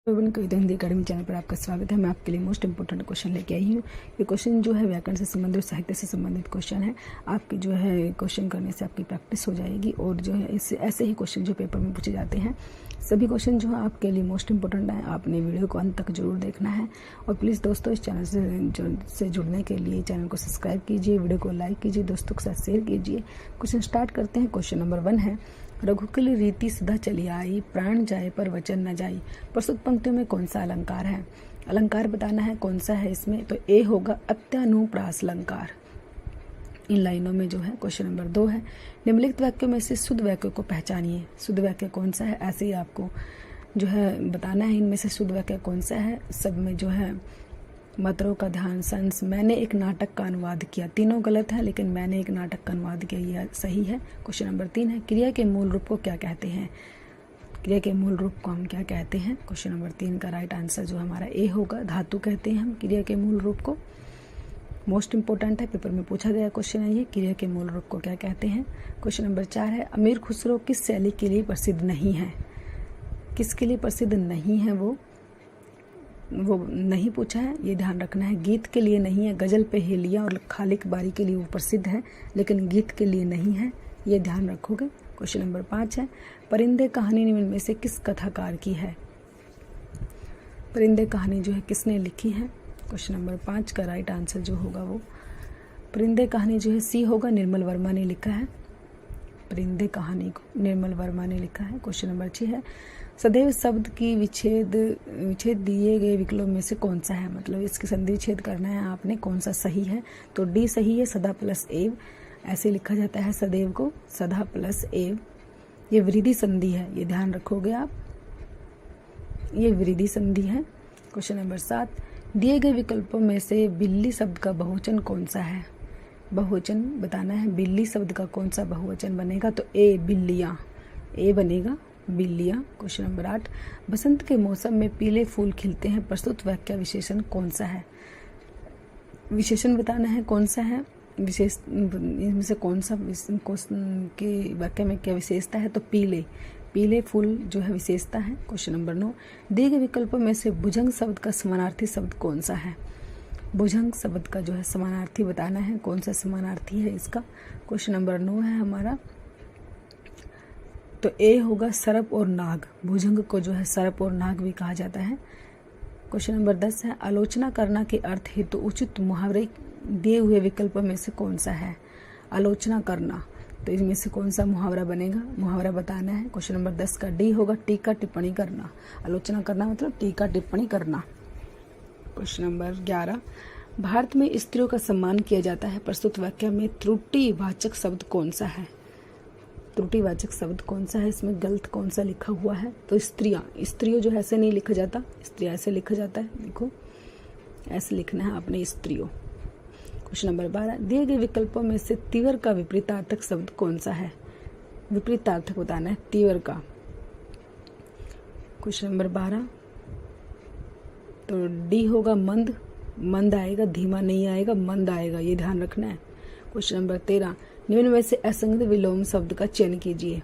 कविता Hindi academy channel पर आपका स्वागत है। मैं आपके लिए मोस्ट इंपोर्टेंट क्वेश्चन लेके आई हूँ। ये क्वेश्चन जो है व्याकरण से संबंधित, साहित्य से संबंधित क्वेश्चन है। आपकी जो है क्वेश्चन करने से आपकी प्रैक्टिस हो जाएगी और जो है इससे ऐसे ही क्वेश्चन जो पेपर में पूछे जाते हैं, सभी क्वेश्चन जो है आपके लिए मोस्ट इंपोर्टेंट है। आपने वीडियो को अंत तक जरूर देखना है और प्लीज़ दोस्तों इस चैनल से जुड़ने के लिए चैनल को सब्सक्राइब कीजिए, वीडियो को लाइक कीजिए, दोस्तों के साथ शेयर कीजिए। क्वेश्चन स्टार्ट करते हैं। क्वेश्चन नंबर 1 है, रघुकुल रीति सदा चली आई, प्राण जाए पर वचन न जाई। प्रस्तुत पंक्तियों में कौन सा अलंकार है? अलंकार बताना है कौन सा है इसमें, तो ए होगा अत्यानुप्रास अलंकार। इन लाइनों में जो है। क्वेश्चन नंबर 2 है, निम्नलिखित वाक्यों में से शुद्ध वाक्य को पहचानिए। शुद्ध वाक्य कौन सा है, ऐसे ही आपको जो है बताना है इनमें से शुद्ध वाक्य कौन सा है। सब में जो है मात्राओं का ध्यान। संस मैंने एक नाटक का अनुवाद किया, तीनों गलत है लेकिन मैंने एक नाटक का अनुवाद किया यह सही है। क्वेश्चन नंबर 3 है, क्रिया के मूल रूप को क्या कहते हैं? क्रिया के मूल रूप को हम क्या कहते हैं? क्वेश्चन नंबर 3 का राइट आंसर जो हमारा ए होगा, धातु कहते हैं हम क्रिया के मूल रूप को। मोस्ट इंपोर्टेंट है, पेपर में पूछा गया क्वेश्चन है ये, क्रिया के मूल रूप को क्या कहते हैं। क्वेश्चन नंबर 4 है, अमीर खुसरो किस शैली के लिए प्रसिद्ध नहीं है? किसके लिए प्रसिद्ध नहीं है वो नहीं पूछा है, ये ध्यान रखना है। गीत के लिए नहीं है, गजल पे हेलिया और खालिक बारी के लिए वो प्रसिद्ध है लेकिन गीत के लिए नहीं है, ये ध्यान रखोगे। क्वेश्चन नंबर 5 है, परिंदे कहानी निम्न में से किस कथाकार की है? परिंदे कहानी जो है किसने लिखी है? क्वेश्चन नंबर 5 का राइट आंसर जो होगा वो परिंदे कहानी जो है सी होगा, निर्मल वर्मा ने लिखा है। परिंदे कहानी को निर्मल वर्मा ने लिखा है। क्वेश्चन नंबर 6 है, सदैव शब्द की विच्छेद दिए गए विकल्पों में से कौन सा है? मतलब इसकी संधि विच्छेद करना है आपने, कौन सा सही है? तो डी सही है, सदा प्लस एव, ऐसे लिखा जाता है सदैव को, सदा प्लस एव। ये वृद्धि संधि है, ये ध्यान रखोगे आप, ये वृद्धि संधि है। क्वेश्चन नंबर 7, दिए गए विकल्पों में से बिल्ली शब्द का बहुवचन कौन सा है? बहुवचन बताना है, बिल्ली शब्द का कौन सा बहुवचन बनेगा? तो ए बिल्लियाँ, ए बनेगा बिल्लियाँ। क्वेश्चन नंबर 8, बसंत के मौसम में पीले फूल खिलते हैं, प्रस्तुत वाक्य विशेषण कौन सा है? विशेषण बताना है कौन सा है, विशेष इनमें से कौन सा के वाक्य में क्या विशेषता है? तो पीले, पीले फूल जो है विशेषता है। क्वेश्चन नंबर 9, दिए गए विकल्पों में से भुजंग शब्द का समानार्थी शब्द कौन सा है? भुजंग शब्द का जो है समानार्थी बताना है, कौन सा समानार्थी है इसका। क्वेश्चन नंबर 9 है हमारा, तो ए होगा सर्प और नाग। भुजंग को जो है सर्प और नाग भी कहा जाता है। क्वेश्चन नंबर 10 है, आलोचना करना के अर्थ हेतु उचित मुहावरे दिए हुए विकल्पों में से कौन सा है? आलोचना करना, तो इसमें से कौन सा मुहावरा बनेगा? मुहावरा बताना है। क्वेश्चन नंबर 10 का डी होगा, टीका टिप्पणी करना। आलोचना करना मतलब टीका टिप्पणी करना। क्वेश्चन नंबर 11, भारत में स्त्रियों का सम्मान किया जाता है, प्रस्तुत वाक्य में त्रुटिवाचक शब्द कौन सा है? त्रुटिवाचक शब्द कौन सा है, इसमें गलत कौन सा लिखा हुआ है? तो स्त्रियां, स्त्रियों जो है ऐसे नहीं लिखा जाता, स्त्रियां ऐसे लिखा जाता है, देखो ऐसे लिखना है आपने, स्त्रियों। क्वेश्चन नंबर 12, दिए गए विकल्पों में से तीव्र का विपरीतार्थक शब्द कौन सा है? विपरीतार्थक बताना है तीव्र का। क्वेश्चन नंबर 12, तो डी होगा मंद, मंद आएगा, धीमा नहीं आएगा, मंद आएगा, ये ध्यान रखना है। क्वेश्चन नंबर 13, निम्न में से असंगत विलोम शब्द का चयन कीजिए।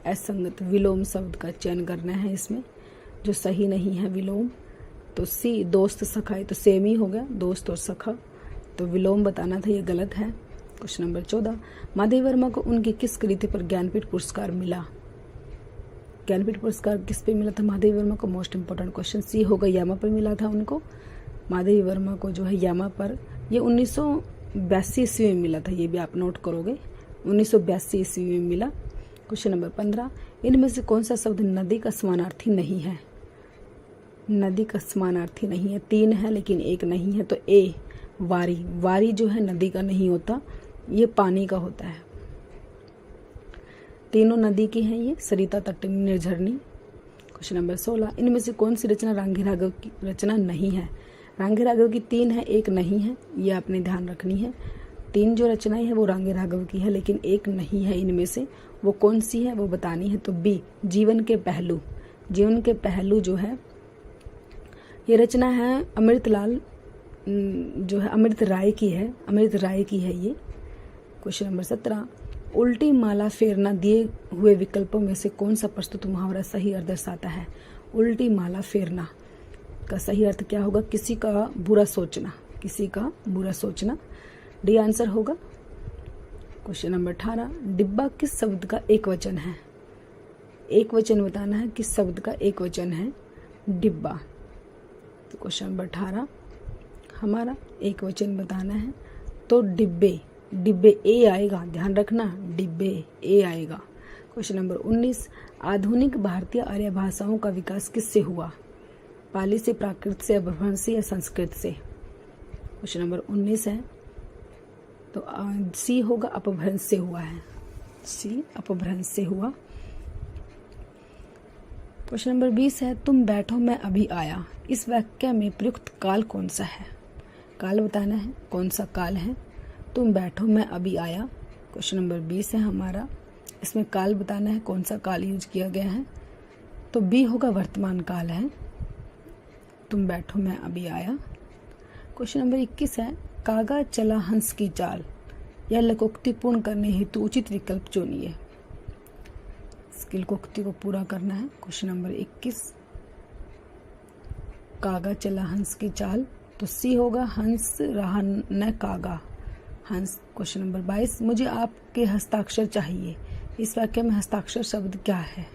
असंगत विलोम शब्द का चयन करना है इसमें, जो सही नहीं है विलोम। तो सी दोस्त सखा, तो सेम ही हो गया, दोस्त और सखा, तो विलोम बताना था, ये गलत है। क्वेश्चन नंबर 14, माधवी वर्मा को उनकी किस कृति पर ज्ञानपीठ पुरस्कार मिला? ज्ञानपीठ पुरस्कार किस पे मिला था माधवी वर्मा को? मोस्ट इंपोर्टेंट क्वेश्चन, सी होगा, यामा पर मिला था उनको। माधवी वर्मा को जो है यामा पर, ये 1982 ईस्वी में मिला था, ये भी आप नोट करोगे, 1982 ईस्वी में मिला। क्वेश्चन नंबर 15, इनमें से कौन सा शब्द नदी का समानार्थी नहीं है? नदी का समानार्थी नहीं है, 3 है लेकिन एक नहीं है, तो ए वारी। वारी जो है नदी का नहीं होता, ये पानी का होता है। तीनों नदी की हैं ये, सरिता, तटिनी, निर्झरनी। क्वेश्चन नंबर 16, इनमें से कौन सी रचना रांगी राघव की रचना नहीं है? रांगी राघव की 3 है, एक नहीं है, ये आपने ध्यान रखनी है। 3 जो रचनाएं है वो रांगी राघव की है लेकिन एक नहीं है, इनमें से वो कौन सी है वो बतानी है। तो बी जीवन के पहलू। जीवन के पहलू जो है ये रचना है अमृतलाल जो है अमृत राय की है, अमृत राय की है ये। क्वेश्चन नंबर 17, उल्टी माला फेरना दिए हुए विकल्पों में से कौन सा प्रस्तुत मुहावरा सही अर्थ दर्शाता है? उल्टी माला फेरना का सही अर्थ क्या होगा? किसी का बुरा सोचना, किसी का बुरा सोचना। डी आंसर होगा। क्वेश्चन नंबर 18, डिब्बा किस शब्द का एक वचन है? एक वचन बताना है, किस शब्द का एक वचन है डिब्बा। तो क्वेश्चन नंबर 18 हमारा एक वचन बताना है, तो डिब्बे, डिब्बे ए आएगा, ध्यान रखना, डिब्बे ए आएगा। क्वेश्चन नंबर 19, आधुनिक भारतीय आर्य भाषाओं का विकास किससे हुआ? पाली से, प्राकृत से, अपभ्रंश से या संस्कृत से? क्वेश्चन नंबर 19 है, तो सी होगा, अपभ्रंश से हुआ है, सी अपभ्रंश से हुआ। क्वेश्चन नंबर 20 है, तुम बैठो मैं अभी आया, इस वाक्य में प्रयुक्त काल कौन सा है? काल बताना है, कौन सा काल है? तुम बैठो मैं अभी आया। क्वेश्चन नंबर 20 है हमारा, इसमें काल बताना है, कौन सा काल यूज किया गया है? तो बी होगा, वर्तमान काल है, तुम बैठो मैं अभी आया। क्वेश्चन नंबर 21 है, कागा चला हंस की चाल, यह लोकोक्ति पूर्ण करने हेतु उचित विकल्प चुनिए। स्किल कोक्ति को पूरा करना है। क्वेश्चन नंबर 21, कागा चला हंस की चाल, तो सी होगा, हंस रहा न कागा, हंस। क्वेश्चन नंबर 22, मुझे आपके हस्ताक्षर चाहिए, इस वाक्य में हस्ताक्षर शब्द क्या है?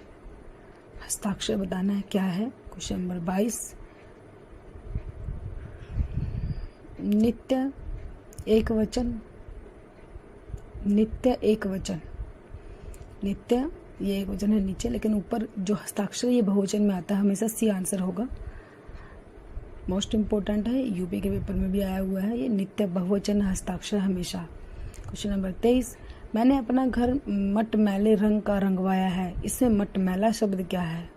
हस्ताक्षर बताना है क्या है। क्वेश्चन नंबर 22, नित्य एक वचन, नित्य एक वचन, नित्य ये एक वचन है नीचे, लेकिन ऊपर जो हस्ताक्षर ये बहुवचन में आता है, हमेशा सी आंसर होगा। मोस्ट इम्पोर्टेंट है, यूपी के पेपर में भी आया हुआ है, ये नित्य बहुवचन हस्ताक्षर हमेशा। क्वेश्चन नंबर 23, मैंने अपना घर मटमैले रंग का रंगवाया है, इसमें मटमैला शब्द क्या है?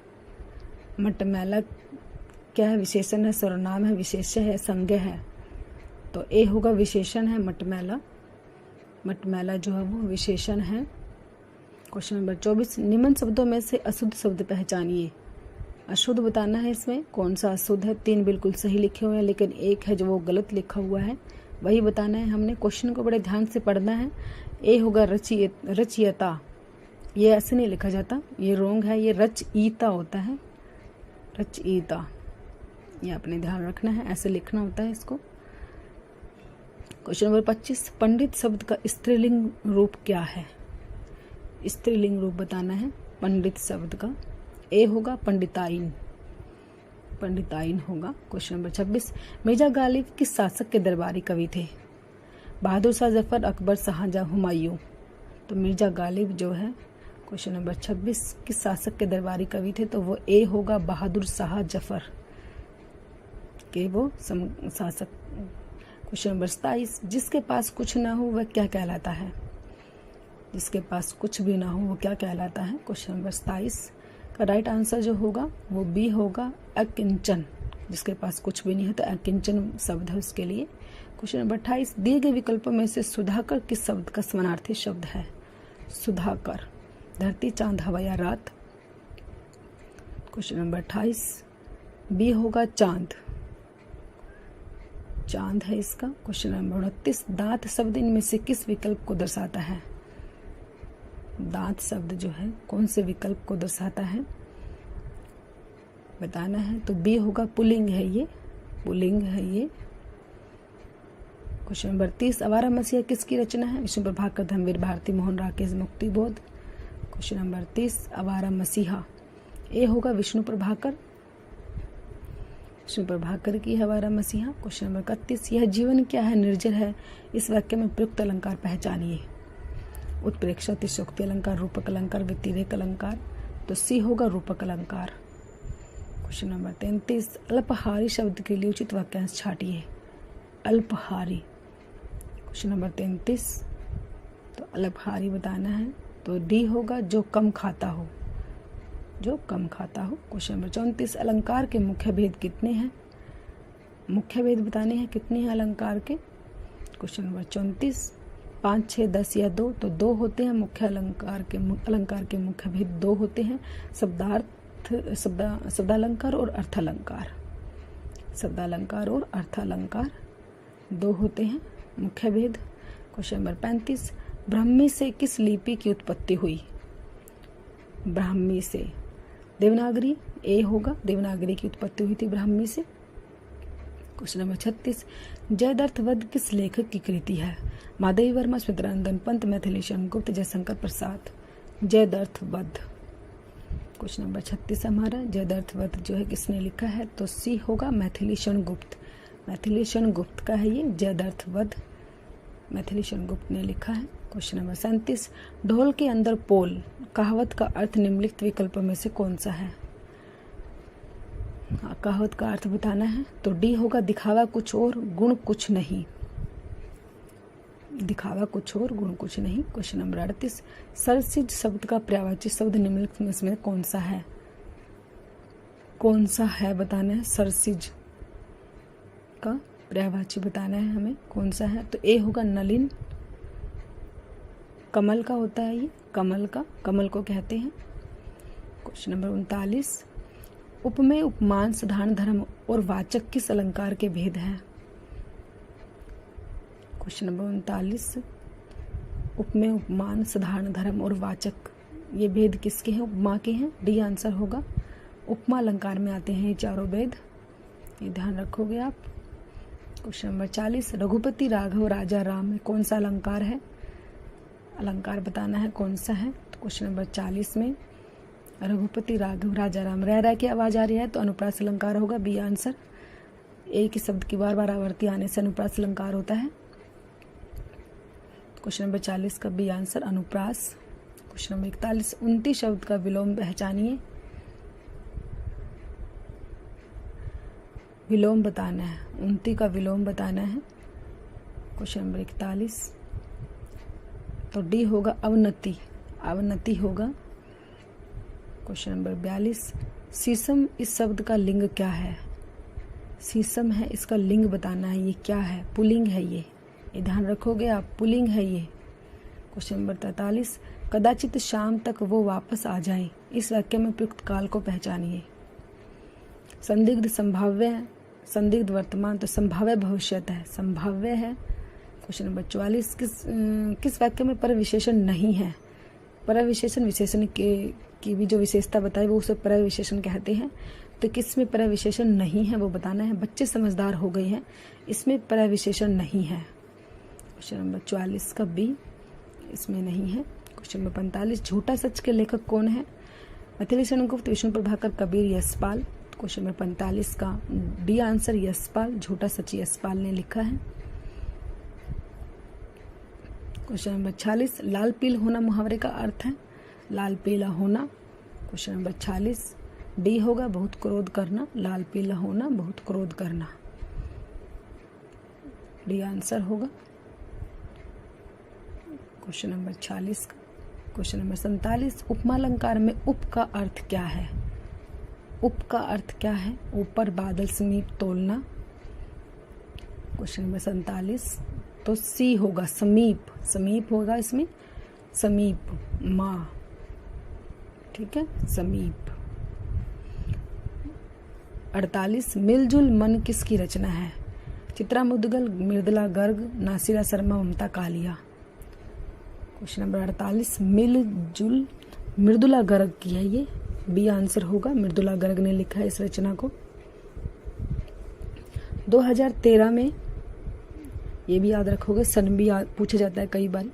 मटमैला क्या है? विशेषण है, सर्वनाम है, विशेष्य है, संज्ञा है? तो ए होगा, विशेषण है मटमैला, मटमैला जो है वो विशेषण है। क्वेश्चन नंबर 24, निम्न शब्दों में से अशुद्ध शब्द पहचानिए। अशुद्ध बताना है, इसमें कौन सा अशुद्ध है? 3 बिल्कुल सही लिखे हुए हैं, लेकिन एक है जो वो गलत लिखा हुआ है, वही बताना है हमने। क्वेश्चन को बड़े ध्यान से पढ़ना है। ए होगा, रचयिता, ये ऐसे नहीं लिखा जाता, ये रोंग है, ये रचयिता होता है, रचयिता, ये आपने ध्यान रखना है, ऐसे लिखना होता है इसको। क्वेश्चन नंबर 25, पंडित शब्द का स्त्रीलिंग रूप क्या है? स्त्रीलिंग रूप बताना है पंडित शब्द का। ए होगा, पंडिताइन, पंडिताइन होगा। क्वेश्चन नंबर 26, मिर्जा गालिब किस शासक के दरबारी कवि थे? बहादुर शाह जफर, अकबर, शाहजहां, हुमायूं? तो मिर्जा गालिब जो है, क्वेश्चन नंबर 26, किस शासक के दरबारी कवि थे? तो वो ए होगा, बहादुर शाह जफर के वो शासक। क्वेश्चन नंबर 27, जिसके पास कुछ ना हो वह क्या कहलाता है? जिसके पास कुछ भी ना हो वो क्या कहलाता है? क्वेश्चन नंबर 27 का राइट आंसर जो होगा वो बी होगा, अकिंचन। जिसके पास कुछ भी नहीं है तो अकिंचन शब्द है उसके लिए। क्वेश्चन नंबर 28, दिए गए विकल्पों में से सुधाकर किस शब्द का समानार्थी शब्द है? सुधाकर, धरती, चांद, हवा या रात? क्वेश्चन नंबर 28 बी होगा, चांद, चांद है इसका। क्वेश्चन नंबर 29, दांत शब्द इनमें से किस विकल्प को दर्शाता है? दांत शब्द जो है कौन से विकल्प को दर्शाता है बताना है। तो बी होगा, पुल्लिंग है ये, पुल्लिंग है ये। क्वेश्चन नंबर 30, आवारा मसीहा किसकी रचना है? विष्णु प्रभाकर, धर्मवीर भारती, मोहन राकेश, मुक्तिबोध? क्वेश्चन नंबर 30, आवारा मसीहा ए होगा, विष्णु प्रभाकर, विष्णु प्रभाकर की आवारा मसीहा। क्वेश्चन नंबर 31, यह जीवन क्या है, निर्जर है, इस वाक्य में प्रयुक्त अलंकार पहचानिए। उत्प्रेक्षा, अतिशयोक्ति अलंकार, रूपक अलंकार, व्यतिरेक अलंकार? तो सी होगा, रूपक अलंकार। क्वेश्चन नंबर 33, अल्पहारी शब्द के लिए उचित वाक्यांश छाटिए। अल्पहारी, क्वेश्चन नंबर 33, तो अल्पहारी बताना है, तो डी होगा, जो कम खाता हो, जो कम खाता हो। क्वेश्चन नंबर 34, अलंकार के मुख्य भेद कितने हैं? मुख्य भेद बताने हैं, कितने हैं अलंकार के? क्वेश्चन नंबर 34, 5, 6, 10 या 2? तो 2 होते हैं मुख्य अलंकार के मुख्य भेद 2 होते हैं, शब्दालंकार और अर्थालंकार। शब्दालंकार और अर्थालंकार 2 होते हैं मुख्य भेद। क्वेश्चन नंबर 35, ब्राह्मी से किस लिपि की उत्पत्ति हुई? ब्राह्मी से, देवनागरी ए होगा, देवनागरी की उत्पत्ति हुई थी ब्राह्मी से। क्वेश्चन नंबर 36, जयद्रथ वध किस लेखक की कृति है? माधवी वर्मा, स्मृतिरंजन पंत, मैथिली शरण गुप्त, जयशंकर प्रसाद। जयद्रथ वध, क्वेश्चन नंबर 36 हमारा, जयद्रथ वध जो है किसने लिखा है? तो सी होगा, मैथिली शरण गुप्त। मैथिली शरण गुप्त का है ये जयद्रथ वध, मैथिली शरण गुप्त ने लिखा है। क्वेश्चन नंबर 37, ढोल के अंदर पोल कहावत का अर्थ निम्नलिखित विकल्पों में से कौन सा है? कहावत का अर्थ बताना है, तो डी होगा, दिखावा कुछ और गुण कुछ नहीं। दिखावा कुछ और गुण कुछ नहीं। क्वेश्चन नंबर 38, सरसिज शब्द का पर्यायवाची शब्द निम्नलिखित में कौन सा है? कौन सा है बताना है, सरसिज का पर्यायवाची बताना है हमें, कौन सा है? तो ए होगा, नलिन। कमल का होता है ये, कमल का, कमल को कहते हैं। क्वेश्चन नंबर 39, उपमेय, उपमान, साधारण धर्म और वाचक किस अलंकार के भेद हैं? क्वेश्चन नंबर 39, उपमेय, उपमान, साधारण धर्म और वाचक, ये भेद किसके हैं? उपमा के हैं। डी आंसर होगा, उपमा अलंकार में आते हैं ये चारों भेद, ये ध्यान रखोगे आप। क्वेश्चन नंबर 40, रघुपति, राघव, राजा, राम में कौन सा अलंकार है? अलंकार बताना है कौन सा है। तो क्वेश्चन नंबर 40 में रघुपति, राघव, राजा, राम, रह की आवाज आ रही है तो अनुप्रास अलंकार होगा, बी आंसर। एक ही शब्द की बार बार आवर्ती आने से अनुप्रास अलंकार होता है। क्वेश्चन नंबर 40 का बी आंसर, अनुप्रास। क्वेश्चन नंबर 41, 29 शब्द का विलोम पहचानिए। विलोम बताना है, 29 का विलोम बताना है। क्वेश्चन नंबर 41, तो डी होगा, अवनति। अवनति होगा। क्वेश्चन नंबर 42, शीशम इस शब्द का लिंग क्या है? शीशम है, इसका लिंग बताना है, ये क्या है? पुल्लिंग है ये ध्यान रखोगे आप, पुल्लिंग है ये। क्वेश्चन नंबर 43, कदाचित शाम तक वो वापस आ जाए, इस वाक्य में प्रयुक्त काल को पहचानिए। संदिग्ध, संभाव्य, संदिग्ध वर्तमान, तो संभाव्य भविष्यत है, संभाव्य है। क्वेश्चन नंबर 44, किस वाक्य में परविशेषण नहीं है? परविशेषण, विशेषण की भी जो विशेषता बताई वो उसे परविशेषण कहते हैं। तो किस में परविशेषण नहीं है वो बताना है। बच्चे समझदार हो गए हैं, इसमें परविशेषण नहीं है। क्वेश्चन नंबर 44 का बी, इसमें नहीं है। क्वेश्चन नंबर 45, झूठा सच के लेखक कौन है? मैथिली शरण गुप्त, विष्णु प्रभाकर, कबीर, यशपाल। क्वेश्चन नंबर 45 का डी आंसर, यशपाल। झूठा सच यशपाल ने लिखा है। क्वेश्चन नंबर 46, लाल पील होना मुहावरे का अर्थ है? लाल पीला होना। क्वेश्चन नंबर 46, डी होगा, बहुत क्रोध करना। लाल पीला होना, बहुत क्रोध करना, डी आंसर होगा क्वेश्चन नंबर 46 का। क्वेश्चन नंबर 47, उपमालंकार में उप का अर्थ क्या है? उप का अर्थ क्या है? ऊपर, बादल, समीप, तोलना। क्वेश्चन नंबर 47, तो सी होगा, समीप। समीप होगा इसमें, समीप, माँ, ठीक है, समीप। 48, मिलजुल मन किसकी रचना है? चित्रा मुदगल, मृदुला गर्ग, नासिरा शर्मा, ममता कालिया। क्वेश्चन नंबर 48, मिलजुल मृदुला गर्ग की है ये, बी आंसर होगा। मृदुला गर्ग ने लिखा है इस रचना को। 2013 में, ये भी याद रखोगे, सन भी पूछा जाता है कई बार।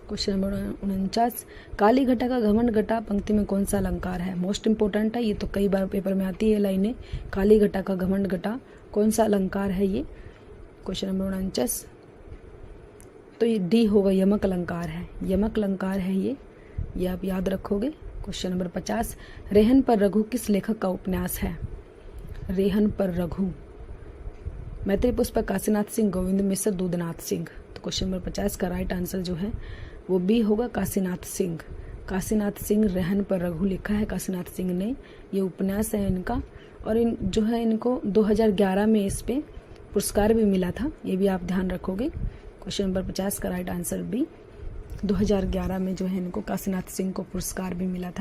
क्वेश्चन नंबर 49, काली घटा का घमंड घटा पंक्ति में कौन सा अलंकार है? मोस्ट इंपोर्टेंट है ये, तो कई बार पेपर में आती है लाइनें। काली घटा का घमंड घटा कौन सा अलंकार है ये? क्वेश्चन नंबर 49, तो ये डी होगा, यमक अलंकार है। यमक अलंकार है ये आप याद रखोगे। क्वेश्चन नंबर 50, रेहन पर रघु किस लेखक का उपन्यास है? रेहन पर रघु, मैत्री पुष्पक, काशीनाथ सिंह, गोविंद मिश्र, दूधनाथ सिंह। तो क्वेश्चन नंबर 50 का राइट आंसर जो है वो बी होगा, काशीनाथ सिंह। काशीनाथ सिंह रेहन पर रघु लिखा है काशीनाथ सिंह ने, ये उपन्यास है इनका। और इन जो है इनको 2011 में इस पे पुरस्कार भी मिला था, ये भी आप ध्यान रखोगे। क्वेश्चन नंबर 50 का राइट आंसर बी, 2011 में जो है इनको काशीनाथ सिंह को पुरस्कार भी मिला था।